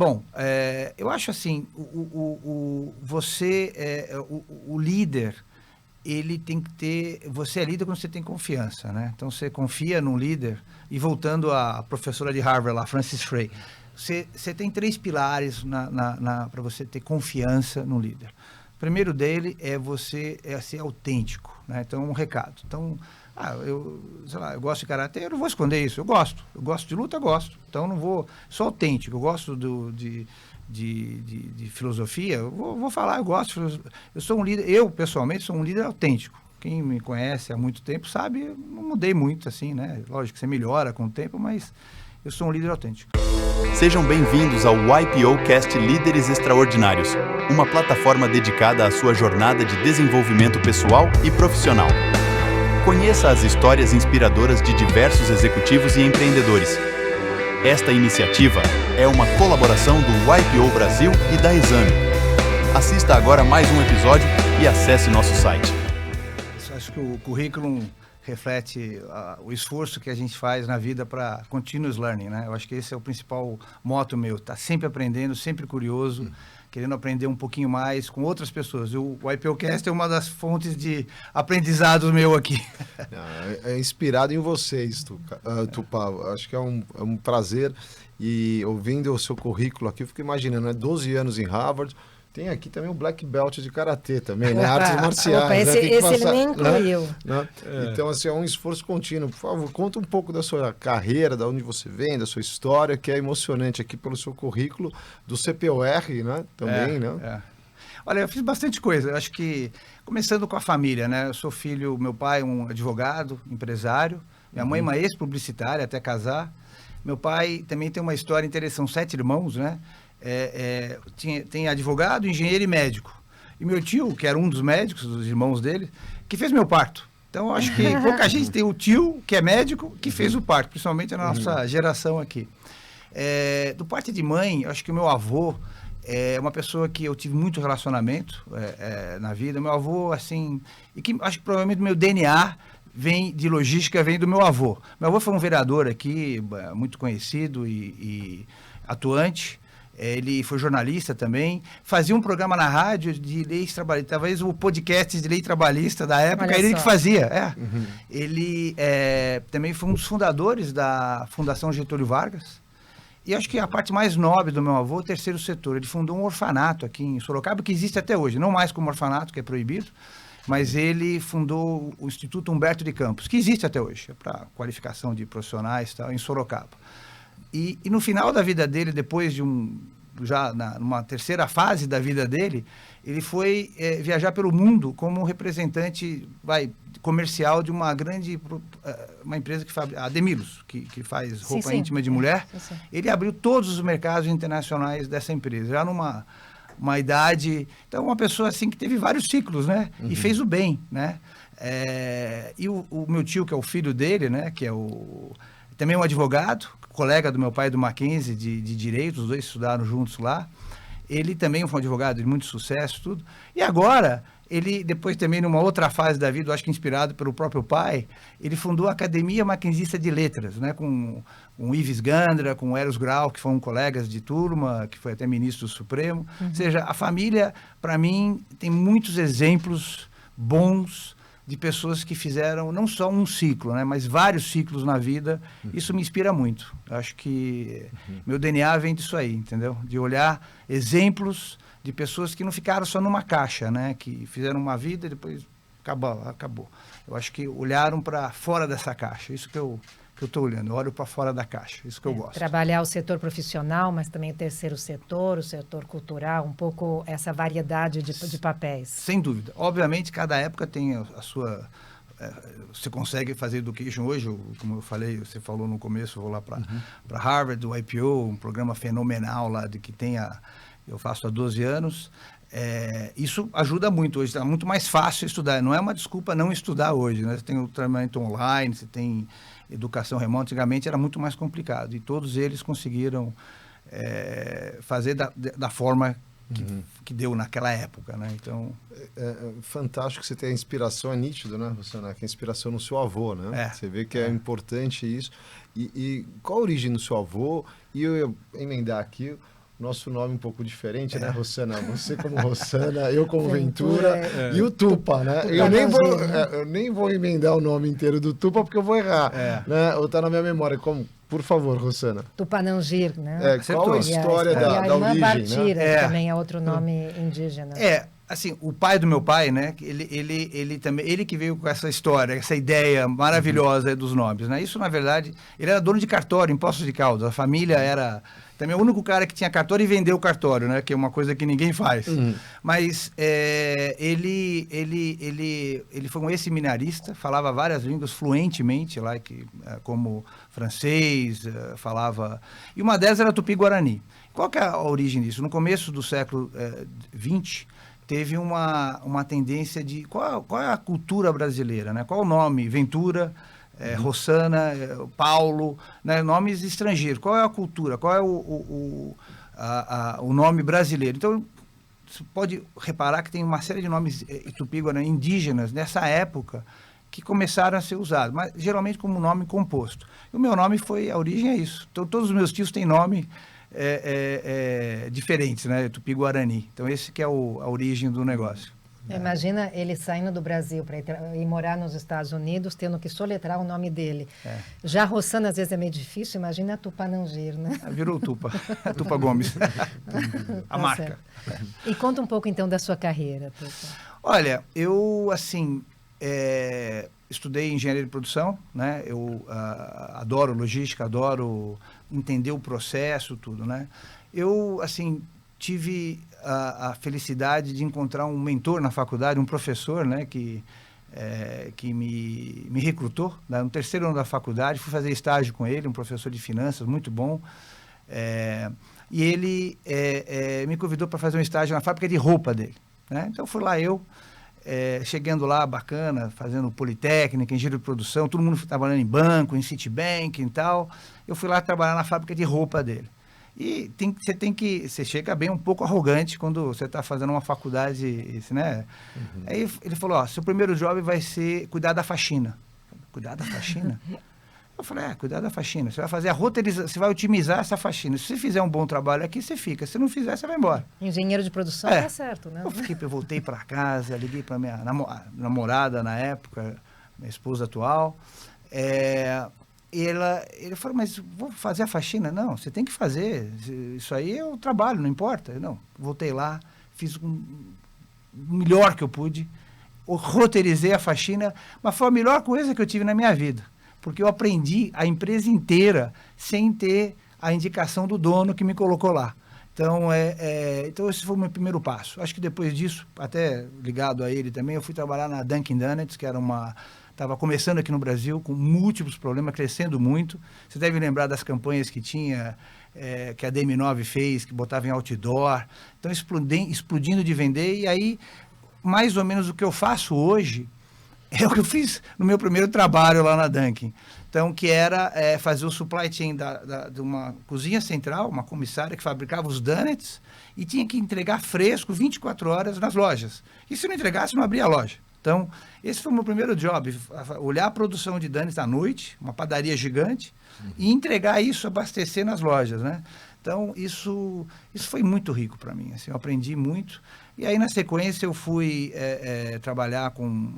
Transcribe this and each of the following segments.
Bom, eu acho assim, o líder, ele tem que ter... Você é líder quando você tem confiança, né? Então, você confia num líder. E voltando à professora de Harvard, lá, Frances Frei, você tem 3 pilares para você ter confiança no líder. O primeiro dele é ser autêntico, né? Então, um recado. Então, sei lá, eu gosto de karatê, eu não vou esconder isso, eu gosto de luta, eu gosto. Então, não vou... Sou autêntico, eu gosto de filosofia, eu vou falar, eu gosto de filosofia. Eu sou um líder, eu pessoalmente sou um líder autêntico. Quem me conhece há muito tempo sabe, eu não mudei muito assim, né? Lógico que você melhora com o tempo, mas eu sou um líder autêntico. Sejam bem-vindos ao YPOcast Líderes Extraordinários, uma plataforma dedicada à sua jornada de desenvolvimento pessoal e profissional. Conheça as histórias inspiradoras de diversos executivos e empreendedores. Esta iniciativa é uma colaboração do YPO Brasil e da Exame. Assista agora mais um episódio e acesse nosso site. Acho que o currículo reflete o esforço que a gente faz na vida para continuous learning, né? Eu acho que esse é o principal moto meu, tá sempre aprendendo, sempre curioso, querendo aprender um pouquinho mais com outras pessoas. O YPOcast é uma das fontes de aprendizados meu aqui. É inspirado em vocês, Tupá. Acho que é um prazer. E ouvindo o seu currículo aqui, eu fico imaginando, 12 anos em Harvard. Tem aqui também o Black Belt de Karatê também, né? Artes marciais. Opa, esse ele nem incluiu. Né? Então, assim, é um esforço contínuo. Por favor, conta um pouco da sua carreira, de onde você vem, da sua história, que é emocionante aqui pelo seu currículo, do CPOR, né? Também, né? Olha, eu fiz bastante coisa. Eu acho que, começando com a família, né? Eu sou filho, meu pai um advogado, empresário, minha mãe uma ex-publicitária até casar. Meu pai também tem uma história interessante, são 7 irmãos, né? Tem advogado, engenheiro e médico. E meu tio, que era um dos médicos, dos irmãos dele, que fez meu parto. Então, eu acho que pouca gente tem o tio, que é médico, que fez o parto, principalmente na nossa geração aqui. Do parte de mãe, eu acho que o meu avô é uma pessoa que eu tive muito relacionamento na vida. Meu avô, assim, e que acho que provavelmente o meu DNA vem de logística, vem do meu avô. Meu avô foi um vereador aqui, muito conhecido e atuante. Ele foi jornalista também, fazia um programa na rádio de leis trabalhistas, talvez o podcast de lei trabalhista da época, ele que fazia. Ele também foi um dos fundadores da Fundação Getúlio Vargas, e acho que a parte mais nobre do meu avô é o terceiro setor. Ele fundou um orfanato aqui em Sorocaba, que existe até hoje, não mais como orfanato, que é proibido, mas ele fundou o Instituto Humberto de Campos, que existe até hoje, para qualificação de profissionais, tal, em Sorocaba. E no final da vida dele, depois de numa terceira fase da vida dele, ele foi viajar pelo mundo como representante comercial de uma grande uma empresa que faz a Demilos, que faz roupa íntima de mulher. Sim. Ele abriu todos os mercados internacionais dessa empresa, já numa idade... Então, uma pessoa assim que teve vários ciclos, né? E fez o bem, né? E o meu tio, que é o filho dele, né? Que é também um advogado, colega do meu pai do Mackenzie de Direito, os dois estudaram juntos lá. Ele também foi um advogado de muito sucesso, tudo. E agora, ele, depois também numa outra fase da vida, eu acho que inspirado pelo próprio pai, ele fundou a Academia Mackenzista de Letras, né, com Ives Gandra, com Eros Grau, que foram colegas de turma, que foi até ministro do Supremo. Ou seja, a família, para mim, tem muitos exemplos bons de pessoas que fizeram não só um ciclo, né, mas vários ciclos na vida. Isso me inspira muito. Eu acho que meu DNA vem disso aí, entendeu? De olhar exemplos de pessoas que não ficaram só numa caixa, né, que fizeram uma vida e depois acabou. Eu acho que olharam para fora dessa caixa. Isso que eu estou olhando, eu olho para fora da caixa, isso que eu gosto. Trabalhar o setor profissional, mas também o terceiro setor, o setor cultural, um pouco essa variedade de papéis. Sem dúvida. Obviamente, cada época tem a sua... você consegue fazer education hoje, como eu falei, você falou no começo, eu vou lá para Harvard, o YPO, um programa fenomenal lá eu faço há 12 anos. Isso ajuda muito hoje, está muito mais fácil estudar, não é uma desculpa não estudar hoje, né? Você tem o treinamento online, você tem educação remota, antigamente era muito mais complicado, e todos eles conseguiram fazer da forma que deu naquela época, né? Então... fantástico que você tem a inspiração, é nítido, né, Luciana? Que a inspiração no seu avô, né? Você vê que é importante isso. E qual a origem do seu avô? E eu ia emendar aqui, nosso nome um pouco diferente, né, Rossana? Você como Rossana, eu como Ventura e o Tupa, né? Eu nem vou emendar o nome inteiro do Tupa porque eu vou errar, né? Ou tá na minha memória. Como, por favor, Rossana. Tupanangir, né? Qual a história da origem, Bartira, né? que também é outro nome indígena. Assim, o pai do meu pai, né? Ele também, ele que veio com essa história, essa ideia maravilhosa dos nomes, né? Isso, na verdade, ele era dono de cartório em Poços de Caldas. A família era também o único cara que tinha cartório e vendeu o cartório, né? Que é uma coisa que ninguém faz. Mas ele foi um ex-seminarista, falava várias línguas fluentemente, lá, como francês, falava... E uma delas era Tupi-Guarani. Qual que é a origem disso? No começo do século XX, teve uma tendência de... Qual é a cultura brasileira, né? Qual o nome? Ventura... Rossana, Paulo, né, nomes estrangeiros. Qual é a cultura? Qual é o nome brasileiro? Então, você pode reparar que tem uma série de nomes tupi-guarani indígenas nessa época que começaram a ser usados, mas geralmente como nome composto. E o meu nome a origem é isso. Então, todos os meus tios têm nome diferentes, né, tupi-guarani. Então, esse que é a origem do negócio. Imagina ele saindo do Brasil para ir morar nos Estados Unidos, tendo que soletrar o nome dele. Já Rossana, às vezes, é meio difícil. Imagina a Tupanangir, né? Virou Tupa. Tupa Gomes. A marca. Certo. E conta um pouco, então, da sua carreira, Tupa. Olha, eu, assim, estudei engenharia de produção, né? Eu adoro logística, adoro entender o processo, tudo, né? Eu, assim, tive a felicidade de encontrar um mentor na faculdade, um professor, né, que me recrutou, né, no terceiro ano da faculdade, fui fazer estágio com ele, um professor de finanças, muito bom, e ele me convidou para fazer um estágio na fábrica de roupa dele, né? Então fui lá chegando lá, bacana, fazendo politécnica, engenharia de produção, todo mundo trabalhando em banco, em Citibank e tal, eu fui lá trabalhar na fábrica de roupa dele. E você chega bem um pouco arrogante quando você está fazendo uma faculdade, né? Aí ele falou, seu primeiro job vai ser cuidar da faxina. Cuidar da faxina? Eu falei, cuidar da faxina. Você vai fazer a roteirização, você vai otimizar essa faxina. Se você fizer um bom trabalho aqui, você fica. Se não fizer, você vai embora. Engenheiro de produção tá certo, né? Eu voltei para casa, liguei para minha namorada na época, minha esposa atual. Ele falou, mas vou fazer a faxina? Não, você tem que fazer, isso aí é o trabalho, não importa. Não, voltei lá, fiz o melhor que eu pude, roteirizei a faxina, mas foi a melhor coisa que eu tive na minha vida, porque eu aprendi a empresa inteira sem ter a indicação do dono que me colocou lá. Então, então esse foi o meu primeiro passo. Acho que depois disso, até ligado a ele também, eu fui trabalhar na Dunkin' Donuts, que era estava começando aqui no Brasil, com múltiplos problemas, crescendo muito. Você deve lembrar das campanhas que tinha, que a DM9 fez, que botava em outdoor. Então, explodindo de vender. E aí, mais ou menos o que eu faço hoje, é o que eu fiz no meu primeiro trabalho lá na Dunkin'. Então, que era fazer o supply chain de uma cozinha central, uma comissária que fabricava os donuts e tinha que entregar fresco 24 horas nas lojas. E se não entregasse, não abria a loja. Então, esse foi o meu primeiro job, olhar a produção de donuts à noite, uma padaria gigante, e entregar isso, abastecer nas lojas, né? Então, isso foi muito rico para mim, assim, eu aprendi muito. E aí, na sequência, eu fui trabalhar com...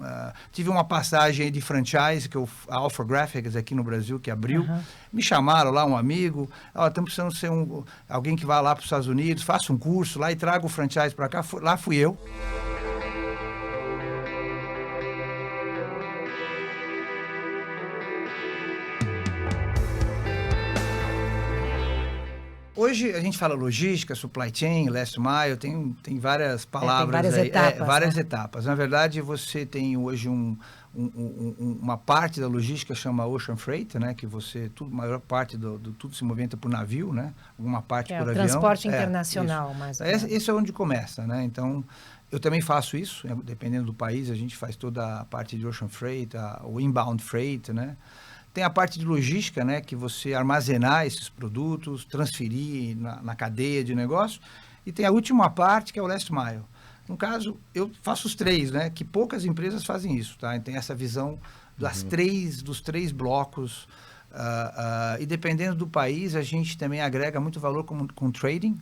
tive uma passagem de franchise, a Alpha Graphics aqui no Brasil, que abriu. Me chamaram lá, um amigo, estamos precisando ser alguém que vá lá para os Estados Unidos, faça um curso lá e traga o franchise para cá. Lá fui eu. Hoje a gente fala logística, supply chain, last mile, tem várias palavras, tem várias etapas. Várias etapas. Na verdade, você tem hoje uma parte da logística chama Ocean Freight, né? Que a maior parte tudo se movimenta por navio, né? Alguma parte por avião. Transporte internacional, mais ou menos. Esse é onde começa, né? Então, eu também faço isso, dependendo do país, a gente faz toda a parte de Ocean Freight, o Inbound Freight, né? Tem a parte de logística, né, que você armazenar esses produtos, transferir na cadeia de negócio. E tem a última parte, que é o last mile. No caso, eu faço os três, né, que poucas empresas fazem isso, tá? Tem essa visão dos três blocos E dependendo do país, a gente também agrega muito valor com trading,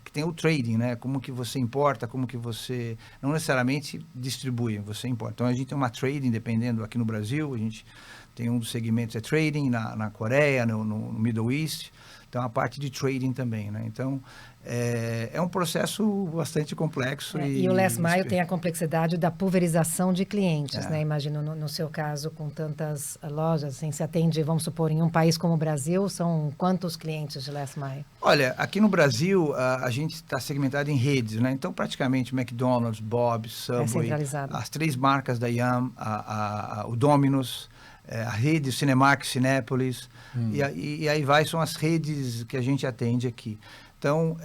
que tem o trading, né? Como que você importa, como que você não necessariamente distribui, você importa. Então, a gente tem uma trading, dependendo aqui no Brasil, a gente tem um dos segmentos trading, na Coreia, no Middle East, então a parte de trading também, né? Então, é um processo bastante complexo. E o Last Mile tem a complexidade da pulverização de clientes, né? Imagino, no seu caso, com tantas lojas, assim, se atende, vamos supor, em um país como o Brasil, são quantos clientes de Last Mile? Olha, aqui no Brasil, a gente está segmentado em redes, né? Então, praticamente, McDonald's, Bob's, Subway, as 3 marcas da Yum, o Domino's, a rede Cinemark, Cinépolis, e aí são as redes que a gente atende aqui. Então,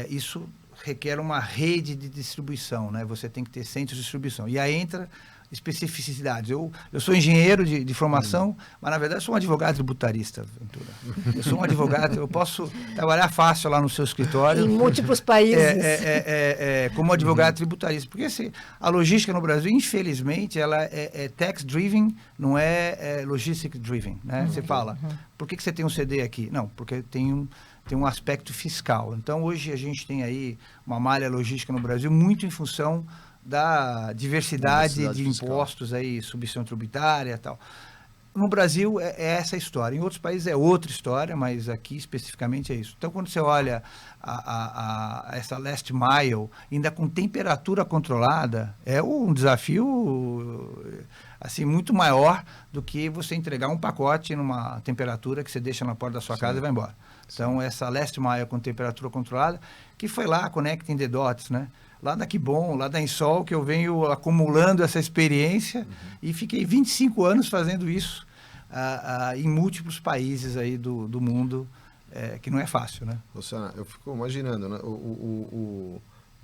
isso requer uma rede de distribuição, né? Você tem que ter centros de distribuição. E aí entra especificidades. Eu sou engenheiro de formação, mas, na verdade, sou um advogado tributarista, Ventura. Eu sou um advogado, eu posso trabalhar fácil lá no seu escritório. Em múltiplos países. Como advogado tributarista. Porque a logística no Brasil, infelizmente, ela é tax-driven, não é logistic-driven, né? Você fala, por que você tem um CD aqui? Não, porque tem um aspecto fiscal. Então, hoje a gente tem aí uma malha logística no Brasil muito em função da diversidade de impostos, aí, subvenção tributária e tal. No Brasil é essa história. Em outros países é outra história, mas aqui especificamente é isso. Então, quando você olha essa last mile, ainda com temperatura controlada, é um desafio assim, muito maior do que você entregar um pacote numa temperatura que você deixa na porta da sua casa e vai embora. Então, essa last mile com temperatura controlada, que foi lá, Connecting the Dots, né? Lá da Kibon, lá da Insol, que eu venho acumulando essa experiência e fiquei 25 anos fazendo isso em múltiplos países aí do mundo, que não é fácil, né? Luciana, eu fico imaginando, né? O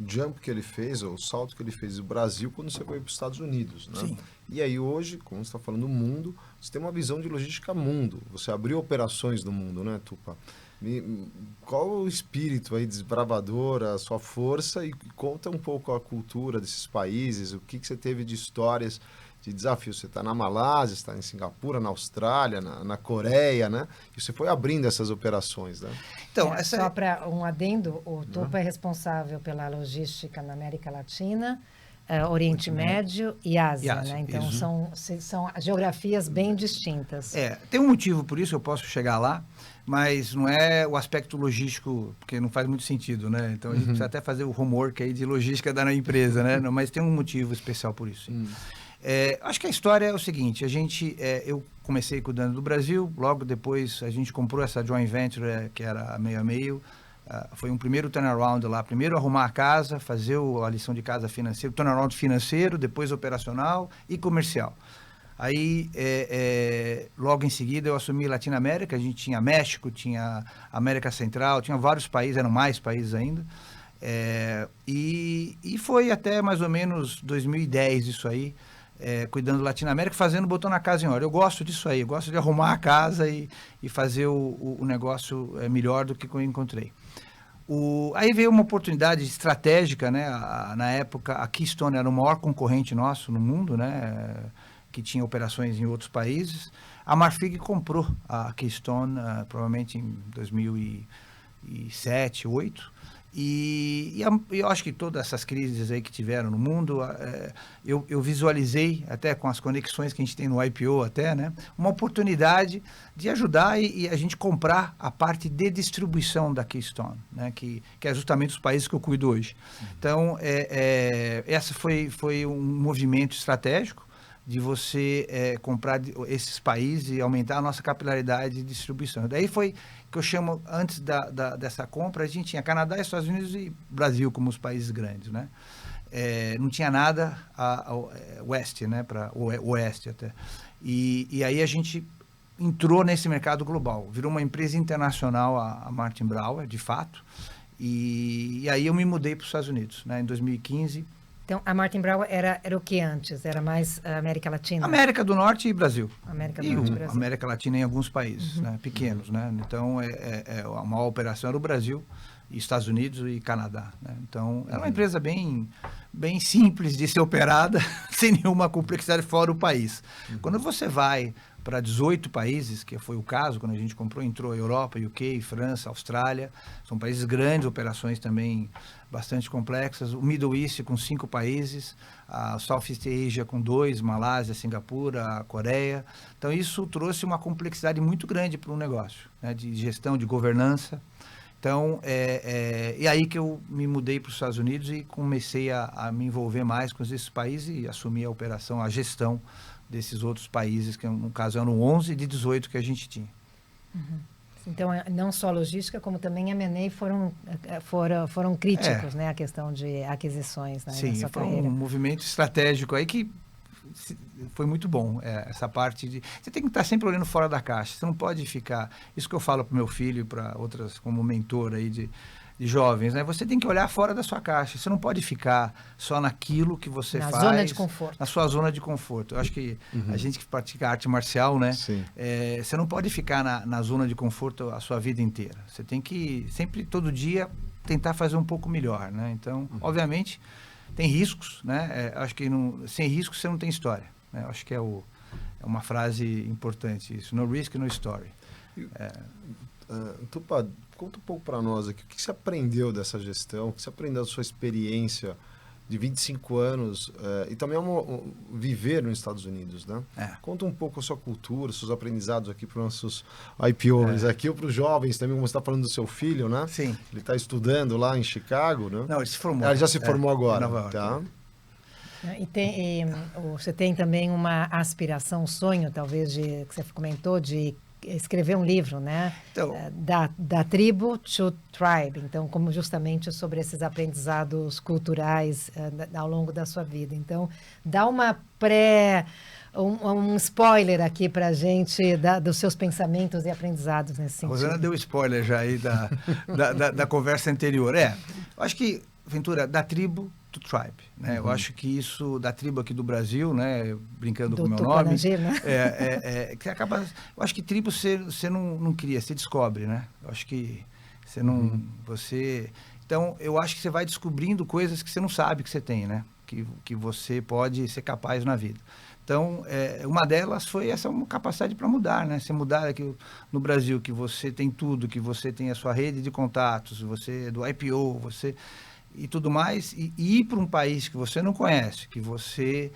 jump que ele fez, ou o salto que ele fez do Brasil quando você foi para os Estados Unidos, né? Sim. E aí hoje, como você está falando do mundo, você tem uma visão de logística mundo. Você abriu operações no mundo, né, Tupá? Qual o espírito aí desbravador, a sua força, e conta um pouco a cultura desses países, o que você teve de histórias, de desafios. Você está na Malásia, está em Singapura, na Austrália, na Coreia, né? E você foi abrindo essas operações, né? Então, só para um adendo, o Tupá é responsável pela logística na América Latina, Oriente Médio e Ásia, né? Então, são geografias bem distintas. Tem um motivo por isso, eu posso chegar lá, mas não é o aspecto logístico, porque não faz muito sentido, né? Então, a gente precisa até fazer o homework aí de logística da empresa, né? Não, mas tem um motivo especial por isso. Acho que a história é o seguinte, eu comecei cuidando do Brasil, logo depois a gente comprou essa joint venture, que era meio a meio. Foi um primeiro turnaround lá, primeiro arrumar a casa, fazer a lição de casa financeira, turnaround financeiro, depois operacional e comercial. Aí, logo em seguida, eu assumi Latinoamérica, a gente tinha México, tinha América Central, tinha vários países, eram mais países ainda. E foi até mais ou menos 2010 isso aí, cuidando da Latinoamérica, fazendo botão na casa em hora. Eu gosto disso aí, eu gosto de arrumar a casa e fazer o negócio melhor do que eu encontrei. Aí veio uma oportunidade estratégica, né? Na época, a Keystone era o maior concorrente nosso no mundo, né? Que tinha operações em outros países. A Marfrig comprou a Keystone, provavelmente em 2007, 2008. E eu acho que todas essas crises aí que tiveram no mundo, eu visualizei, até com as conexões que a gente tem no IPO até, né, uma oportunidade de ajudar e a gente comprar a parte de distribuição da Keystone, né, que é justamente os países que eu cuido hoje. Então, essa foi um movimento estratégico de você comprar esses países e aumentar a nossa capilaridade de distribuição. Daí foi que eu chamo, antes dessa compra, a gente tinha Canadá, Estados Unidos e Brasil como os países grandes, né? Não tinha nada oeste, né? Para oeste até. E aí a gente entrou nesse mercado global, virou uma empresa internacional, a Martin Brauer, de fato, e aí eu me mudei para os Estados Unidos, né? Em 2015. Então, a Martin Brauer era o que antes? Era mais América Latina? América do Norte e Brasil. América do Norte e Brasil. América Latina em alguns países, né, pequenos, né? Então, a maior operação era o Brasil, Estados Unidos e Canadá, né? Então, era uma empresa bem simples de ser operada, sem nenhuma complexidade fora o país. Quando você vai para 18 países, que foi o caso quando a gente comprou, entrou Europa, UK, França, Austrália, são países grandes, operações também bastante complexas, o Middle East com 5 países, a Southeast Asia com 2, Malásia, Singapura, a Coreia. Então isso trouxe uma complexidade muito grande para o negócio, né, de gestão, de governança. Então, e aí que eu me mudei para os Estados Unidos e comecei a me envolver mais com esses países e assumir a operação, a gestão desses outros países, que no caso eram 11 de 18 que a gente tinha. Uhum. Então, não só a logística, como também a M&A foram críticos, né? A questão de aquisições, né, sim, na sua foi carreira. Um movimento estratégico aí que foi muito bom, essa parte de... Você tem que estar sempre olhando fora da caixa, você não pode ficar... Isso que eu falo para o meu filho e para outras, como mentor aí de jovens, né? Você tem que olhar fora da sua caixa, você não pode ficar só naquilo que você faz... Na zona de conforto. Na sua zona de conforto. Eu acho que a gente que pratica arte marcial, né? Você não pode ficar na zona de conforto a sua vida inteira. Você tem que sempre, todo dia, tentar fazer um pouco melhor, né? Então, obviamente... Tem riscos, né? Acho que sem riscos você não tem história, né? Acho que é uma frase importante isso. No risk, no story. Tupá, conta um pouco para nós aqui. O que você aprendeu dessa gestão? O que você aprendeu da sua experiência de 25 anos e também viver nos Estados Unidos, né? Conta um pouco a sua cultura, seus aprendizados aqui para os nossos IPOs, aqui ou para os jovens também, como você está falando do seu filho, né? Sim. Ele está estudando lá em Chicago, né? Não, ele se formou. Ele já se formou agora, Nova York, tá? Você tem também uma aspiração, um sonho, talvez, que você comentou, de escrever um livro, né? Então, da tribo to tribe. Então, como justamente sobre esses aprendizados culturais ao longo da sua vida. Então, dá um spoiler aqui para a gente dos seus pensamentos e aprendizados nesse sentido. A Rosana deu spoiler já aí da conversa anterior. Eu acho que, Ventura, da tribo to tribe, né? Eu acho que isso, da tribo aqui do Brasil, né? Brincando com o meu nome, né? Que acaba, eu acho que tribo você não cria, você descobre, né? Eu acho que você não, então eu acho que você vai descobrindo coisas que você não sabe que você tem, né? Que você pode ser capaz na vida. Então, uma delas foi essa capacidade para mudar, né? Você mudar aqui no Brasil, que você tem tudo, que você tem a sua rede de contatos, você do IPO, e tudo mais, e ir para um país que você não conhece, que você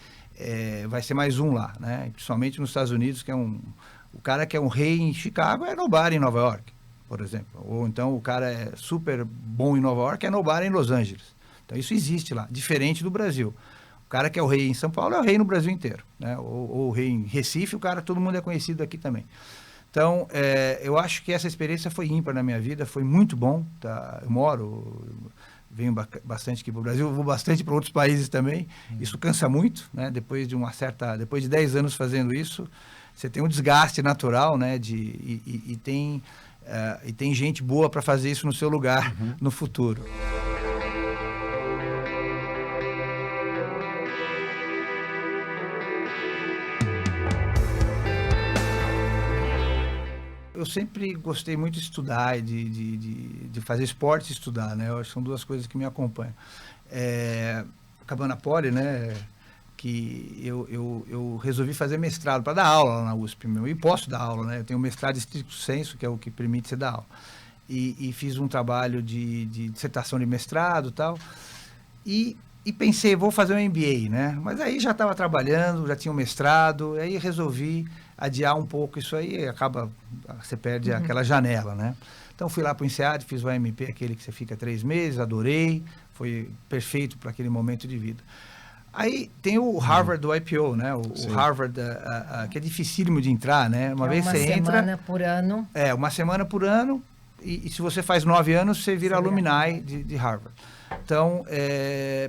vai ser mais um lá, né? E principalmente nos Estados Unidos, que o cara que é um rei em Chicago é nobody em Nova York, por exemplo. Ou então o cara é super bom em Nova York é nobody em Los Angeles. Então isso existe lá, diferente do Brasil. O cara que é o rei em São Paulo é o rei no Brasil inteiro, né? Ou o rei em Recife, todo mundo é conhecido aqui também. Então, eu acho que essa experiência foi ímpar na minha vida, foi muito bom, tá? Venho bastante aqui para o Brasil, vou bastante para outros países também. Isso cansa muito, né? Depois de 10 anos fazendo isso, você tem um desgaste natural, né? E tem gente boa para fazer isso no seu lugar no futuro. Eu sempre gostei muito de estudar e de fazer esporte e estudar, né? Eu acho que são duas coisas que me acompanham. Acabando na Poli, né? Que eu resolvi fazer mestrado para dar aula lá na USP, e posso dar aula, né? Eu tenho mestrado em stricto sensu, que é o que permite você dar aula. E fiz um trabalho de dissertação de mestrado e tal. E pensei, vou fazer um MBA, né? Mas aí já estava trabalhando, já tinha um mestrado, aí resolvi adiar um pouco isso aí, você perde aquela janela, né? Então fui lá para o INSEAD, fiz o AMP, aquele que você fica 3 meses, adorei, foi perfeito para aquele momento de vida. Aí tem o Harvard do IPO, né? O Harvard, que é dificílimo de entrar, né? Uma vez você entra... Uma semana por ano. Uma semana por ano, e se você faz 9 anos, você vira alumni de Harvard. Então,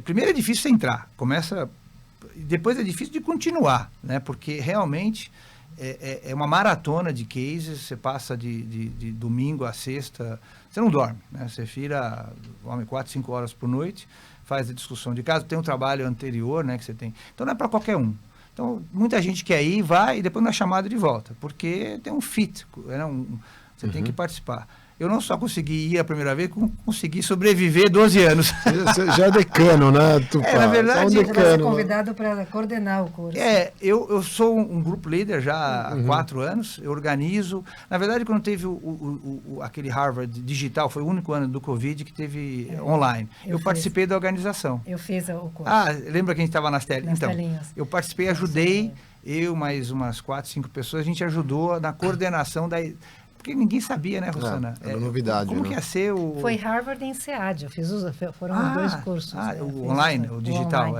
primeiro é difícil você entrar, depois é difícil de continuar, né? Porque realmente é uma maratona de cases, você passa de domingo a sexta, você não dorme, né? Você vira 4, 5 horas por noite, faz a discussão de caso, tem um trabalho anterior, né, que você tem. Então não é para qualquer um. Então muita gente quer ir, vai e depois não é chamado de volta, porque tem um fit, você tem que participar. eu não só consegui ir a primeira vez, como consegui sobreviver 12 anos. Você já é decano, né, Tupá? Na verdade, você vai ser convidado para coordenar o curso. Eu sou um grupo líder já há 4 anos, eu organizo. Na verdade, quando teve aquele Harvard digital, foi o único ano do Covid que teve online. Eu participei da organização. Eu fiz o curso. Lembra que a gente estava nas telinhas? Então, eu participei, ajudei, mais umas 4, 5 pessoas, a gente ajudou na coordenação da... Porque ninguém sabia, né, Rossana? Era novidade. Como que ia ser o... Foi Harvard e INSEAD, foram 2 cursos. O online, o digital,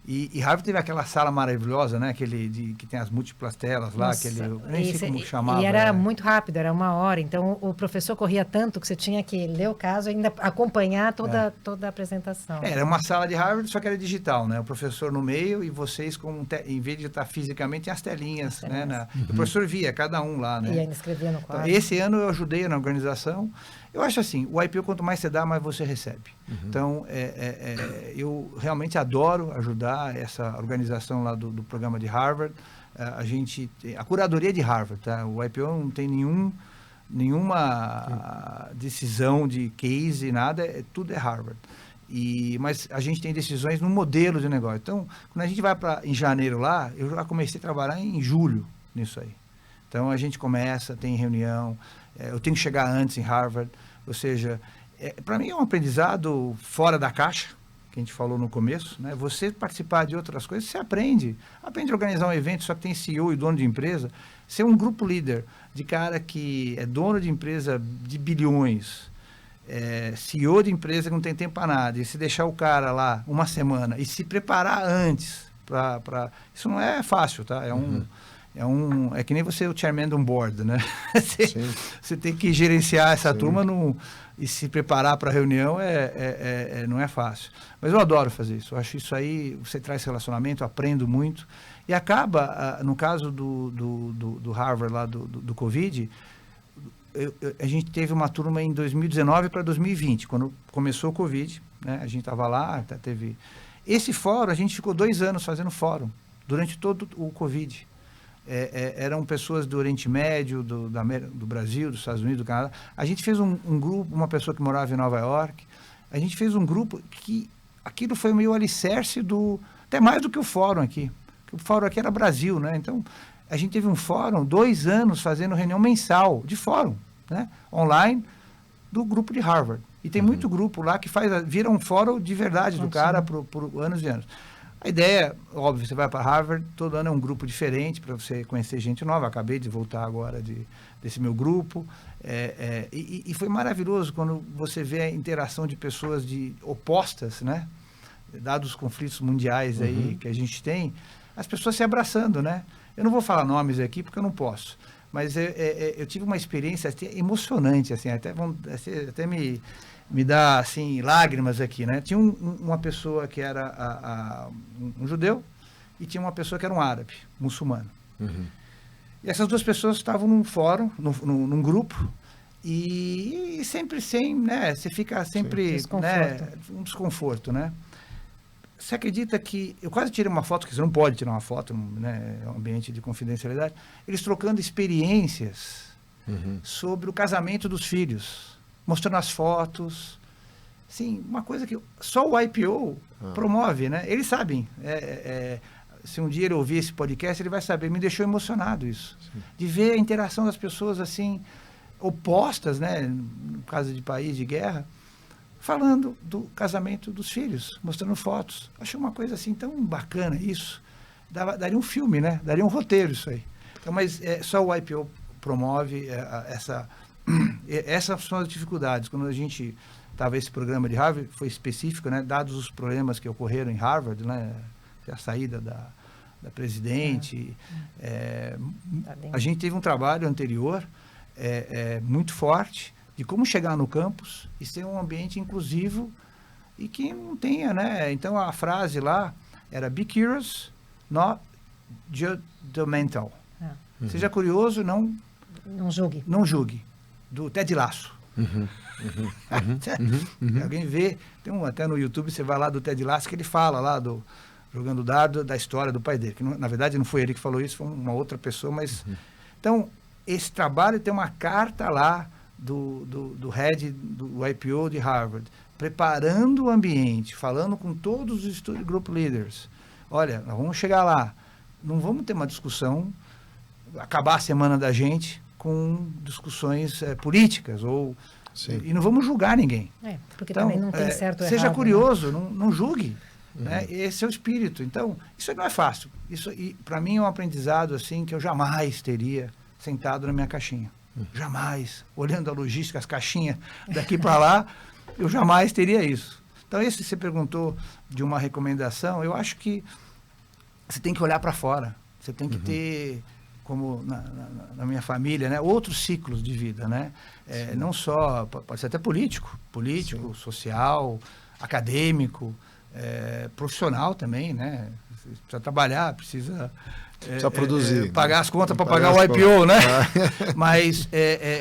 E Harvard teve aquela sala maravilhosa, né? Que tem as múltiplas telas lá, nem sei como chamava. E era muito rápido, era 1 hora. Então, o professor corria tanto que você tinha que ler o caso e ainda acompanhar toda a apresentação. Era uma sala de Harvard, só que era digital, né? O professor no meio e vocês, em vez de estar fisicamente, tinha as telinhas, né? O professor via cada um lá, né? E ainda escrevia no quadro. Então, esse ano eu ajudei na organização. Eu acho assim, o IPO, quanto mais você dá, mais você recebe. Então, eu realmente adoro ajudar essa organização lá do programa de Harvard. A curadoria de Harvard, tá? O IPO não tem nenhuma decisão de case, nada, tudo é Harvard. Mas a gente tem decisões no modelo de negócio. Então, quando a gente vai em janeiro lá, eu já comecei a trabalhar em julho nisso aí. Então, a gente tem reunião, eu tenho que chegar antes em Harvard, ou seja, para mim é um aprendizado fora da caixa, que a gente falou no começo, né? Você participar de outras coisas, você aprende a organizar um evento, só que tem CEO e dono de empresa, ser um grupo líder de cara que é dono de empresa de bilhões, CEO de empresa que não tem tempo para nada, e se deixar o cara lá 1 semana e se preparar antes para... Isso não é fácil, tá? É que nem você o chairman de um board, né? Você tem que gerenciar essa turma e se preparar para a reunião, não é fácil. Mas eu adoro fazer isso. Eu acho isso aí, você traz relacionamento, aprendo muito. E acaba, no caso do Harvard, lá do Covid, a gente teve uma turma em 2019 para 2020, quando começou o Covid, né? A gente estava lá, teve... Esse fórum, a gente ficou 2 anos fazendo fórum, durante todo o Covid. Eram pessoas do Oriente Médio, do Brasil, dos Estados Unidos, do Canadá. A gente fez um grupo, uma pessoa que morava em Nova York, a gente fez um grupo que aquilo foi meio alicerce até mais do que o fórum aqui. O fórum aqui era Brasil, né? Então, a gente teve um fórum, 2 anos fazendo reunião mensal de fórum, né? Online, do grupo de Harvard. E tem muito grupo lá que vira um fórum de verdade do cara por anos e anos. A ideia, óbvio, você vai para Harvard, todo ano é um grupo diferente para você conhecer gente nova. Acabei de voltar agora desse meu grupo. E foi maravilhoso quando você vê a interação de pessoas opostas, né? Dados os conflitos mundiais aí que a gente tem, as pessoas se abraçando, né? Eu não vou falar nomes aqui porque eu não posso, mas eu tive uma experiência emocionante, assim, até me dá assim lágrimas aqui, né? Tinha uma pessoa que era um judeu e tinha uma pessoa que era um árabe, muçulmano. E essas 2 pessoas estavam num fórum, num grupo, e sempre né? Você fica sempre, né? Um desconforto, né? Você acredita que eu quase tirei uma foto, que você não pode tirar uma foto, né? É um ambiente de confidencialidade. Eles trocando experiências sobre o casamento dos filhos, mostrando as fotos. Sim, uma coisa que só o IPO promove, né? Eles sabem. Se um dia ele ouvir esse podcast, ele vai saber. Me deixou emocionado isso. Sim. De ver a interação das pessoas assim, opostas, né? No caso de país de guerra, falando do casamento dos filhos, mostrando fotos. Achei uma coisa assim tão bacana isso. Daria um filme, né? Daria um roteiro isso aí. Então, mas só o IPO promove essas são as dificuldades. Quando a gente estava esse programa de Harvard, foi específico, né? Dados os problemas que ocorreram em Harvard, né? A saída da presidente. A gente teve um trabalho anterior muito forte de como chegar no campus e ser um ambiente inclusivo e que não tenha, né? Então a frase lá era "Be curious, not judgmental". Seja curioso, não julgue. Não julgue. Do Ted Lasso. Alguém vê, até no YouTube você vai lá do Ted Lasso que ele fala lá jogando dado da história do pai dele, que na verdade não foi ele que falou isso, foi uma outra pessoa, mas então esse trabalho tem uma carta lá do head do IPO de Harvard, preparando o ambiente, falando com todos os Study Group Leaders. Olha, nós vamos chegar lá, não vamos ter uma discussão, acabar a semana da gente com discussões políticas, e não vamos julgar ninguém. Porque então, também não tem certo ou seja errado. Curioso, né? não julgue. Né? Esse é o espírito. Então, isso não é fácil. Isso, para mim, é um aprendizado assim, que eu jamais teria sentado na minha caixinha. Jamais. Olhando a logística, as caixinhas daqui para lá, eu jamais teria isso. Então, você perguntou de uma recomendação, eu acho que você tem que olhar para fora. Você tem que ter, como na minha família, né, outros ciclos de vida. Né? Não só, pode ser até político, social, acadêmico, profissional também, né? Precisa trabalhar, precisa produzir, pagar as contas para pagar o IPO, né? Mas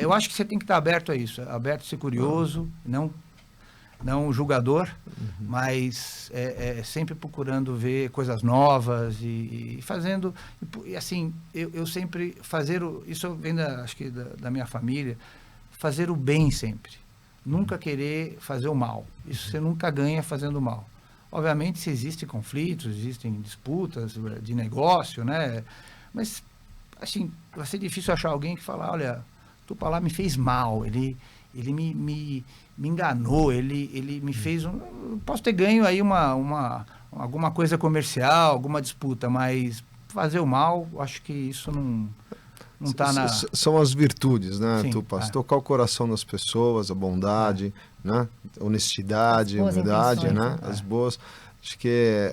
eu acho que você tem que estar aberto a isso, aberto a ser curioso, não julgador, mas sempre procurando ver coisas novas e fazendo, e assim, eu sempre isso vem acho que da minha família, fazer o bem sempre, nunca querer fazer o mal, isso você nunca ganha fazendo o mal. Obviamente, se existem conflitos, existem disputas de negócio, né? Mas, assim, vai ser difícil achar alguém que fala, olha, Tupalá me fez mal, ele me enganou, ele me fez posso ter ganho aí alguma coisa comercial, alguma disputa, mas fazer o mal, acho que isso não está na... São as virtudes, né, Tupá? Tocar o coração das pessoas, a bondade, né? Honestidade, a humildade, né? As boas... Acho que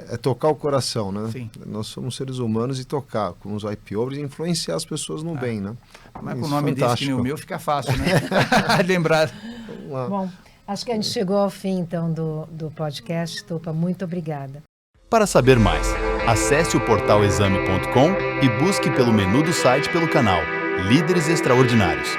é tocar o coração, né? Sim. Nós somos seres humanos e tocar com os IPOs e influenciar as pessoas no bem, né? Mas com o nome desse que nem o meu fica fácil, né? Lembrar. Bom, acho que a gente chegou ao fim, então, do podcast. Tupa, muito obrigada. Para saber mais, acesse o portal exame.com e busque pelo menu do site pelo canal Líderes Extraordinários.